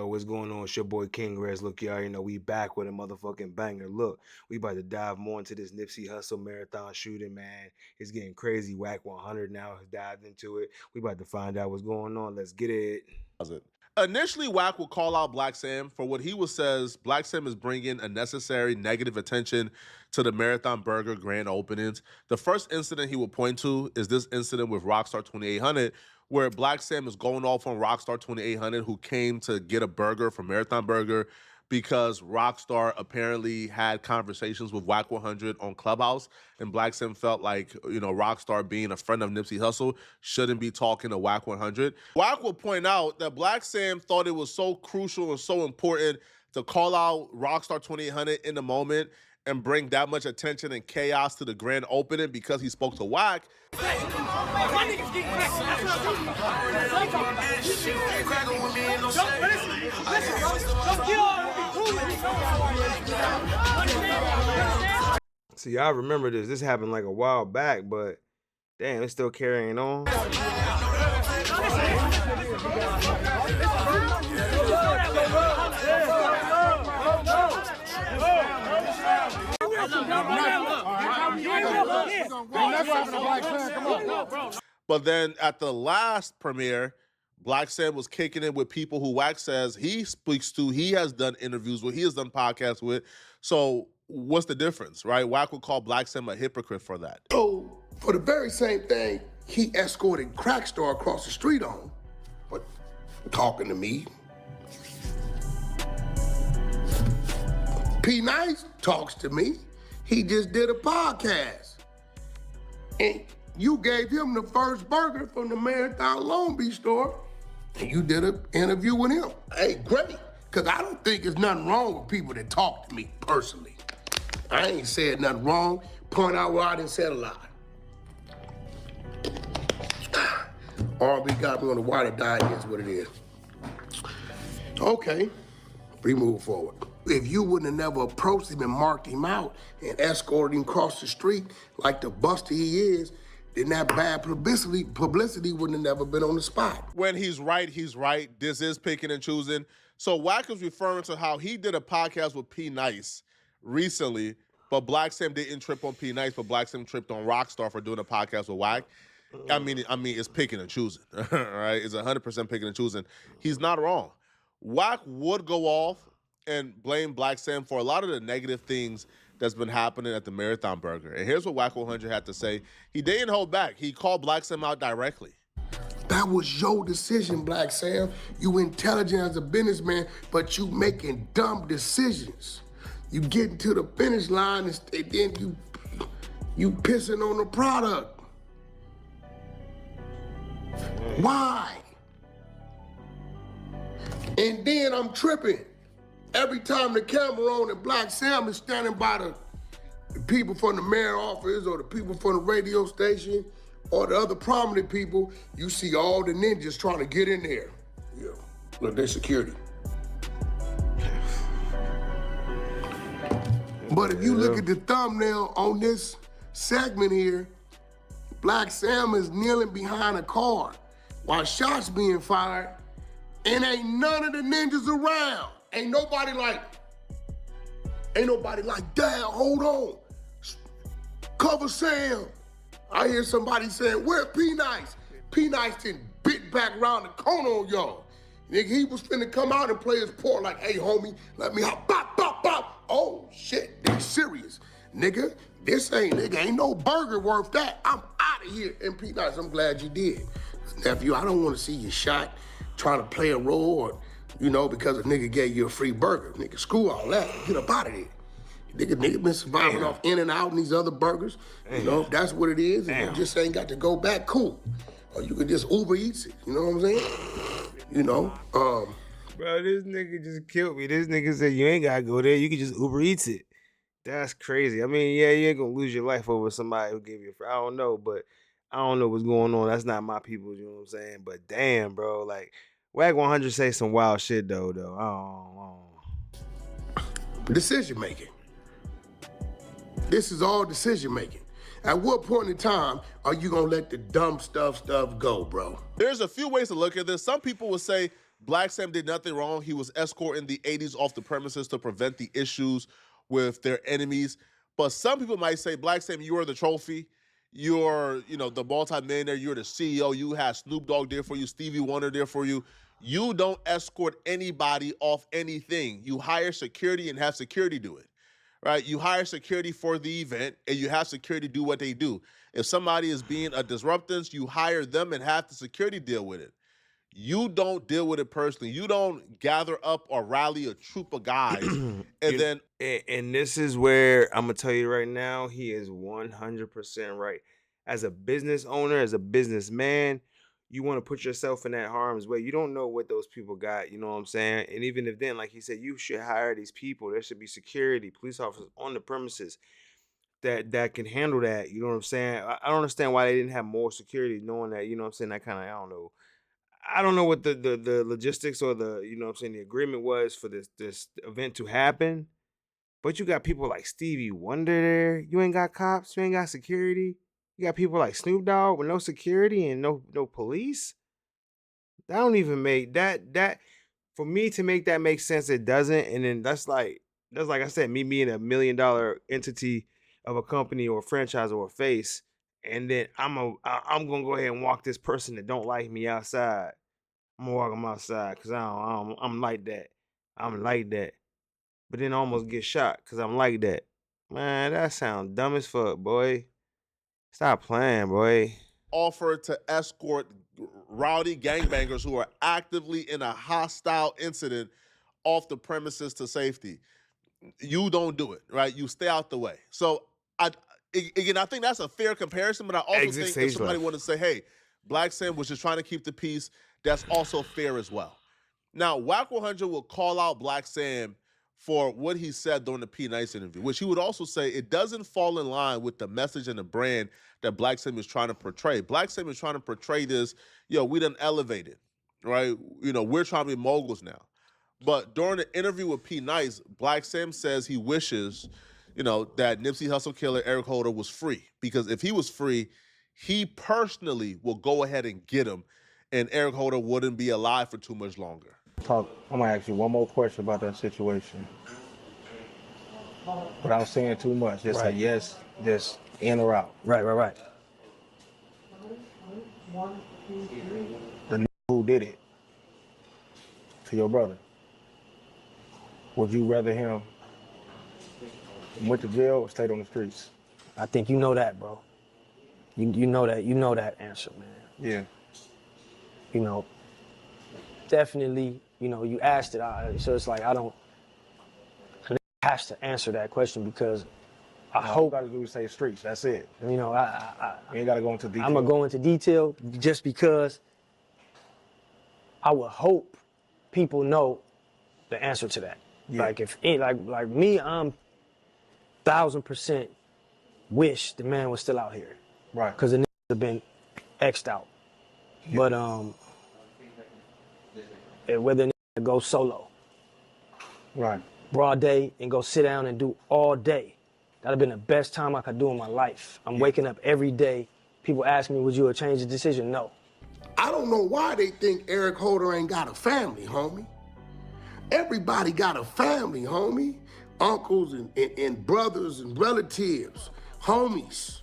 Yo, what's going on? It's your boy King Rez. Look, y'all, we back with a motherfucking banger. Look, we about to dive more into this Nipsey Hussle marathon shooting, man. It's getting crazy. Wack 100 now has dived into it. We about to find out what's going on. Let's get it. Initially, Wack will call out Black Sam for what he says Black Sam is bringing unnecessary negative attention to the Marathon Burger grand openings. The first incident he will point to is this incident with Rockstar 2800, where Black Sam is going off on Rockstar 2800, who came to get a burger from Marathon Burger because Rockstar apparently had conversations with Wack 100 on Clubhouse, and Black Sam felt like, Rockstar, being a friend of Nipsey Hussle, shouldn't be talking to Wack 100. Wack will point out that Black Sam thought it was so crucial and so important to call out Rockstar 2800 in the moment and bring that much attention and chaos to the grand opening because he spoke to Wack. See, I remember this. This happened like a while back, but damn, it's still carrying on. But then at the last premiere, Black Sam was kicking it with people who Wack says he speaks to, he has done interviews with, he has done podcasts with. So what's the difference, right? Wack would call Black Sam a hypocrite for that. So for the very same thing, he escorted Crackstar across the street on, but talking to me. P Nice talks to me. He just did a podcast. And you gave him the first burger from the Marathon Long Beach store, and you did an interview with him. Hey, great, because I don't think there's nothing wrong with people that talk to me personally. I ain't said nothing wrong. Point out where I didn't say a lot. R&B got me on the water diet is what it is. Okay, we move forward. If you wouldn't have never approached him and marked him out and escorted him across the street like the buster he is, then that bad publicity wouldn't have never been on the spot. When he's right, he's right. This is picking and choosing. So Wack is referring to how he did a podcast with P Nice recently, but Black Sam didn't trip on P Nice, but Black Sam tripped on Rockstar for doing a podcast with Wack. I mean, it's picking and choosing, right? It's 100% picking and choosing. He's not wrong. Wack would go off and blame Black Sam for a lot of the negative things that's been happening at the Marathon Burger. And here's what Wack 100 had to say. He didn't hold back. He called Black Sam out directly. That was your decision, Black Sam. You intelligent as a businessman, but you making dumb decisions. You getting to the finish line and then you pissing on the product. Why? And then I'm tripping. Every time the camera on and Black Sam is standing by the people from the mayor office or the people from the radio station or the other prominent people, you see all the ninjas trying to get in there. Yeah, look, they're security. But if you look at the thumbnail on this segment here, Black Sam is kneeling behind a car while shots being fired, and ain't none of the ninjas around. Ain't nobody like, Dad, hold on. Cover Sam. I hear somebody saying, where P Nice? P Nice done bit back around the corner on y'all. Nigga, he was finna come out and play his part like, hey, homie, let me hop, bop, bop, bop. Oh, shit, they serious. Nigga, ain't no burger worth that. I'm out of here. And P Nice, I'm glad you did. Nephew, I don't want to see you shot trying to play a role or, because a nigga gave you a free burger. Nigga, screw all that. Get up out of there. Nigga been surviving off In-N-Out and these other burgers. If that's what it is, and you just ain't got to go back, cool. Or you could just Uber Eats it, you know what I'm saying? Bro, this nigga just killed me. This nigga said you ain't gotta go there, you can just Uber Eats it. That's crazy. I mean, yeah, you ain't gonna lose your life over somebody who gave you a free. I don't know, but I don't know what's going on. That's not my people, you know what I'm saying? But damn, bro, like, Wack 100 say some wild shit, though. Decision making. This is all decision making. At what point in time are you gonna let the dumb stuff go, bro? There's a few ways to look at this. Some people would say Black Sam did nothing wrong. He was escorting the 80s off the premises to prevent the issues with their enemies. But some people might say, Black Sam, you are the trophy. You're, the multi-millionaire. You're the CEO. You have Snoop Dogg there for you, Stevie Wonder there for you. You don't escort anybody off anything. You hire security and have security do it, right? You hire security for the event and you have security do what they do. If somebody is being a disruptance, you hire them and have the security deal with it. You don't deal with it personally. You don't gather up or rally a troop of guys and this is where I'm gonna tell you right now, he is 100% right. As a business owner, as a businessman, you want to put yourself in that harm's way. You don't know what those people got, you know what I'm saying? And even if then, like he said, you should hire these people. There should be security, police officers on the premises that can handle that. You know what I'm saying? I don't understand why they didn't have more security, knowing that, you know what I'm saying, that kind of, I don't know what the logistics or the, you know what I'm saying, the agreement was for this event to happen. But you got people like Stevie Wonder there. You ain't got cops, you ain't got security. You got people like Snoop Dogg with no security and no police. That don't even make that for me to make that make sense, it doesn't. And then that's like I said, me being $1 million entity of a company or a franchise or a face, and then I'm gonna go ahead and walk this person that don't like me outside. I'm gonna walk them outside because I'm like that. I'm like that. But then I almost get shot because I'm like that. Man, that sounds dumb as fuck, boy. Stop playing, boy. offer to escort rowdy gangbangers who are actively in a hostile incident off the premises to safety. You don't do it, right? You stay out the way. So I think that's a fair comparison, but I also think if somebody wanted to say, hey, Black Sam was just trying to keep the peace, that's also fair as well. Now, Wack 100 will call out Black Sam for what he said during the P. Nice interview, which he would also say it doesn't fall in line with the message and the brand that Black Sam is trying to portray. Black Sam is trying to portray this, we done elevated, right? We're trying to be moguls now. But during the interview with P. Nice, Black Sam says he wishes, that Nipsey Hussle killer Eric Holder was free. Because if he was free, he personally will go ahead and get him, and Eric Holder wouldn't be alive for too much longer. I'm gonna ask you one more question about that situation. Without saying too much, just say yes, just in or out. Right. The nigga who did it to your brother, would you rather him went to jail or stayed on the streets? I think you know that, bro. You know that answer, man. Yeah. Definitely, you asked it, so it's like I have to answer that question because I hope. All you gotta do is say streets, that's it. I You ain't gotta go into detail. I'm gonna go into detail just because I would hope people know the answer to that. Yeah. Like if like me, I'm 1,000% wish the man was still out here. Right. Because the niggas have been X'd out. Yeah. But whether niggas go solo. Right. Broad day and go sit down and do all day. That'd have been the best time I could do in my life. I'm waking up every day. People ask me, would you have changed the decision? No. I don't know why they think Eric Holder ain't got a family, homie. Everybody got a family, homie. Uncles and brothers and relatives, homies.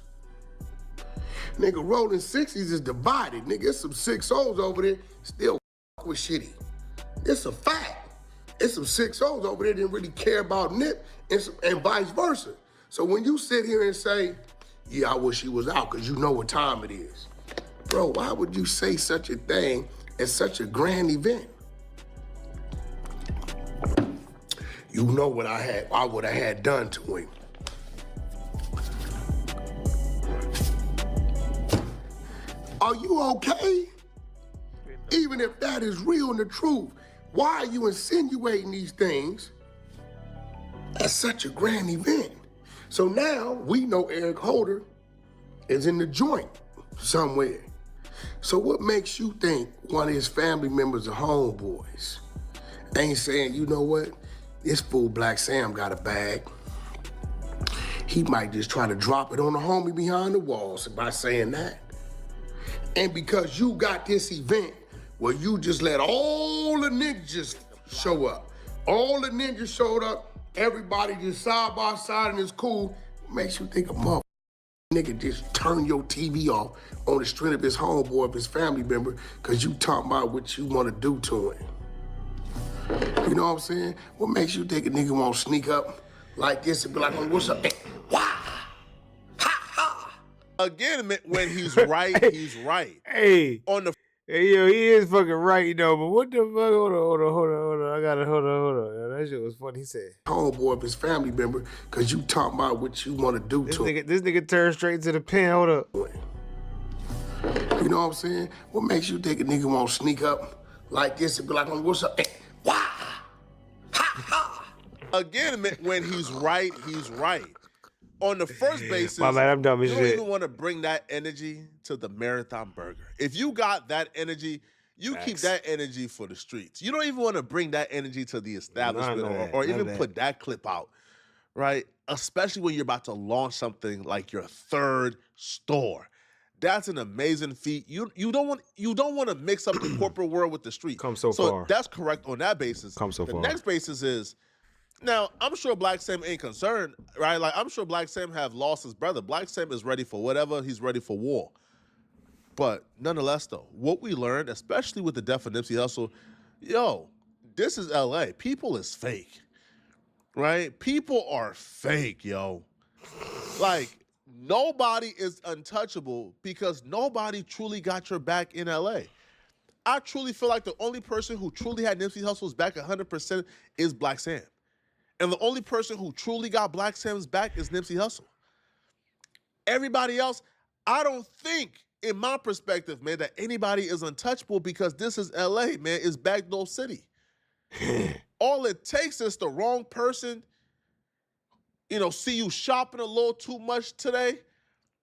Nigga, rolling 60s is divided. Nigga, it's some 6-0s over there still with shitty. It's a fact. It's some 6-0s over there didn't really care about Nip and vice versa. So when you sit here and say, yeah, I wish he was out because you know what time it is. Bro, why would you say such a thing at such a grand event? You know what I would have had done to him. Are you okay? Even if that is real and the truth, why are you insinuating these things at such a grand event? So now we know Eric Holder is in the joint somewhere. So what makes you think one of his family members or homeboys ain't saying, you know what? This fool Black Sam got a bag. He might just try to drop it on the homie behind the walls by saying that. And because you got this event where you just let all of the ninjas show up. All the ninjas showed up. Everybody just side by side and it's cool. Makes you think a mother nigga just turn your TV off on the strength of his homeboy, of his family member, because you talking about what you want to do to him. You know what I'm saying? What makes you think a nigga won't sneak up like this and be like, oh, what's up? Wah! Ha ha! Again, when he's right, he's right. Hey. On the Hey, yo, he is fucking right, though, but what the fuck? Hold on. I gotta, hold on. That shit was funny. He said, homeboy of his family member, because you talking about what you want to do to him. This nigga turned straight to the pen. Hold up. You know what I'm saying? What makes you think a nigga won't sneak up like this and be like, oh, what's up? Wah! Ha ha! Again, when he's right, he's right. On the first basis, My man, I'm dumb as you shit. don't even want to bring that energy to the Marathon Burger. If you got that energy, you keep that energy for the streets. You don't even want to bring that energy to the establishment or even put that clip out, right? Especially when you're about to launch something like your third store. That's an amazing feat. You don't want to mix up the corporate world with the street. Come so far. That's correct on that basis. Come so far. The next basis is, now, I'm sure Black Sam ain't concerned, right? Like, I'm sure Black Sam have lost his brother. Black Sam is ready for whatever. He's ready for war. But nonetheless, though, what we learned, especially with the death of Nipsey Hussle, yo, this is L.A. People is fake, right? People are fake, yo. Like, nobody is untouchable because nobody truly got your back in L.A. I truly feel like the only person who truly had Nipsey Hussle's back 100% is Black Sam. And the only person who truly got Black Sam's back is Nipsey Hussle. Everybody else, I don't think, in my perspective, man, that anybody is untouchable because this is LA, man. It's Backdoor City. All it takes is the wrong person, see you shopping a little too much today,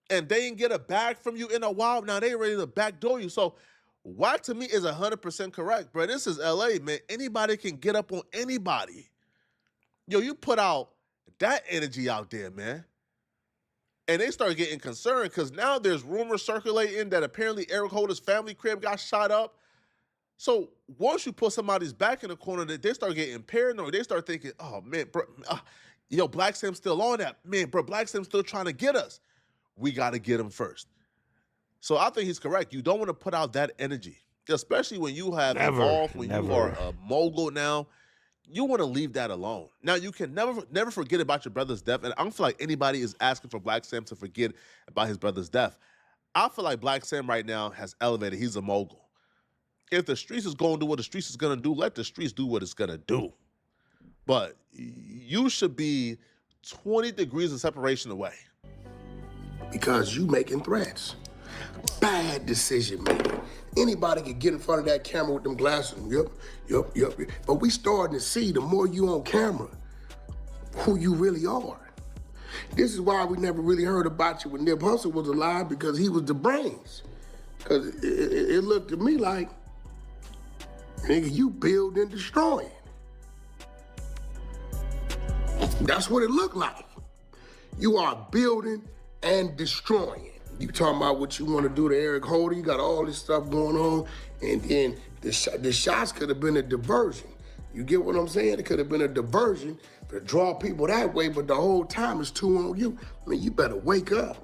and they didn't get a bag from you in a while. Now they ready to backdoor you. So Wack to me is 100% correct, bro. This is LA, man. Anybody can get up on anybody. Yo, you put out that energy out there, man. And they start getting concerned because now there's rumors circulating that apparently Eric Holder's family crib got shot up. So once you put somebody's back in the corner, they start getting paranoid. They start thinking, oh, man, bro, Black Sam's still on that. Man, bro, Black Sam's still trying to get us. We got to get him first. So I think he's correct. You don't want to put out that energy, especially when you have evolved, when you are a mogul now. You want to leave that alone. Now, you can never forget about your brother's death, and I don't feel like anybody is asking for Black Sam to forget about his brother's death. I feel like Black Sam right now has elevated. He's a mogul. If the streets is going to do what the streets is going to do, let the streets do what it's going to do. But you should be 20 degrees of separation away. Because you making threats. Bad decision making. Anybody can get in front of that camera with them glasses. Yep. But we starting to see, the more you on camera, who you really are. This is why we never really heard about you when Nip Hussle was alive, because he was the brains. Because it looked to me like, nigga, you build and destroying. That's what it looked like. You are building and destroying. You talking about what you want to do to Eric Holder, you got all this stuff going on, and then the shots could have been a diversion. You get what I'm saying? It could have been a diversion to draw people that way, but the whole time it's two on you. I mean, you better wake up.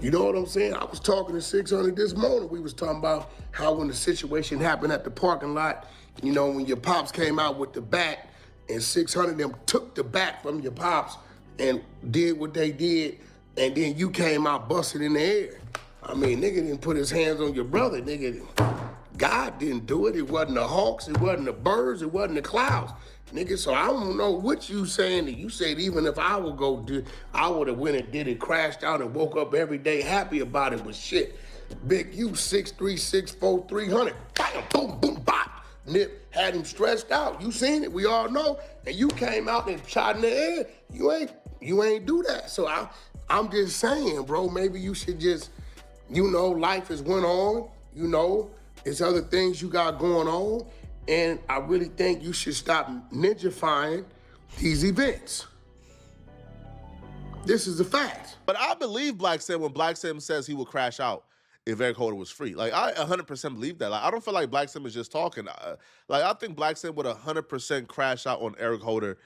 You know what I'm saying? I was talking to 600 this morning. We was talking about how when the situation happened at the parking lot, when your pops came out with the bat, and 600 of them took the bat from your pops and did what they did, and then you came out busted in the air. I mean, nigga didn't put his hands on your brother, nigga. God didn't do it. It wasn't the Hawks, it wasn't the birds, it wasn't the clouds. Nigga, so I don't know what you saying. You said even if I would go do, I would have went and did it, crashed out and woke up every day happy about it, but shit. Big you, 6'3", 6'4", 300. Bam, boom, boom, bop. Nip had him stretched out. You seen it, we all know. And you came out and shot in the air. You ain't do that. So I'm just saying, bro, maybe you should just, life has went on, there's other things you got going on, and I really think you should stop ninjifying these events. This is a fact. But I believe Black Sam when Black Sam says he will crash out. if Eric Holder was free. Like I 100% believe that. Like I don't feel like Black Sim is just talking. Like I think Black Sim would 100% crash out on Eric Holder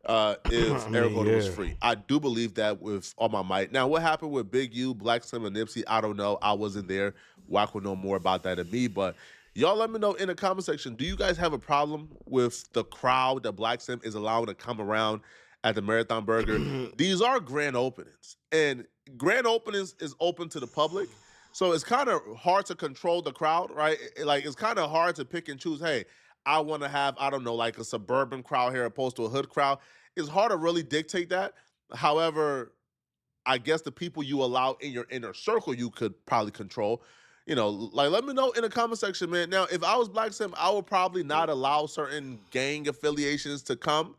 if I Eric mean, Holder was yeah. free. I do believe that with all my might. Now, what happened with Big U, Black Slim, and Nipsey, I don't know. I wasn't there. Wack will know more about that than me. But y'all let me know in the comment section, do you guys have a problem with the crowd that Black Sim is allowing to come around at the Marathon Burger? These are grand openings. And grand openings is open to the public. So it's kind of hard to control the crowd, right? Like it's kind of hard to pick and choose, hey, I want to have, I don't know, like a suburban crowd here opposed to a hood crowd. It's hard to really dictate that. However, I guess the people you allow in your inner circle, you could probably control. You know, like let me know in the comment section, man. Now, if I was Black Sim, I would probably not allow certain gang affiliations to come,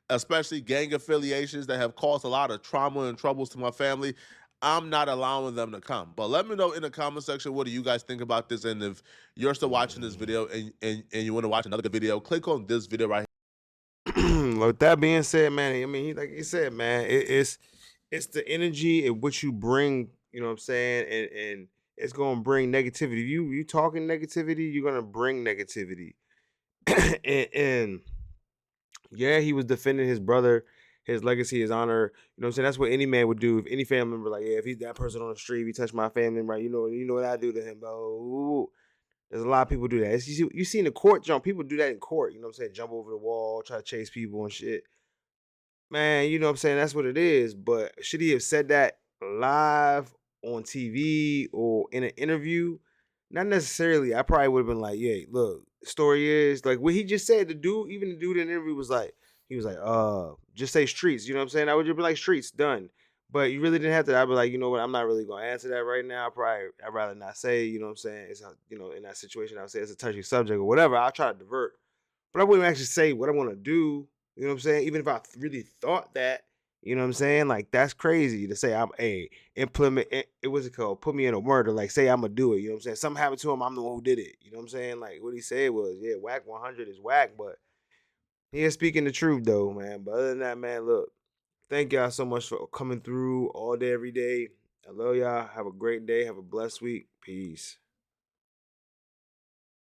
especially gang affiliations that have caused a lot of trauma and troubles to my family. I'm not allowing them to come. But let me know in the comment section, what do you guys think about this? And if you're still watching this video and you want to watch another good video, click on this video right With that being said, man, I mean, like you said, man, it's the energy and what you bring. You know what I'm saying, and it's gonna bring negativity. You talking negativity, you're gonna bring negativity. and yeah, he was defending his brother, his legacy, his honor. You know what I'm saying? That's what any man would do. If any family member, like, yeah, if he's that person on the street, if he touched my family member, right, you know what I do to him, bro. Ooh. There's a lot of people do that. You see in the court jump, people do that in court. You know what I'm saying? Jump over the wall, try to chase people and shit. Man, you know what I'm saying? That's what it is. But should he have said that live on TV or in an interview? Not necessarily. I probably would have been like, yeah, look, the story is like what he just said. The dude in the interview was like, he was like, just say streets. You know what I'm saying? I would just be like, streets, done. But you really didn't have to. I'd be like, you know what? I'm not really gonna answer that right now. I'd rather not say. You know what I'm saying? It's you know, in that situation, I would say it's a touchy subject or whatever. I'll try to divert, but I wouldn't actually say what I want to do. You know what I'm saying? Even if I really thought that, you know what I'm saying? Like that's crazy to say I'm a implement it was it called? Put me in a murder. Like say I'm gonna do it. You know what I'm saying? Something happened to him, I'm the one who did it. You know what I'm saying? Like what he said was, yeah, whack 100 is whack, but he is speaking the truth though, man. But other than that, man, look, thank y'all so much for coming through all day, every day. I love y'all. Have a great day. Have a blessed week. Peace.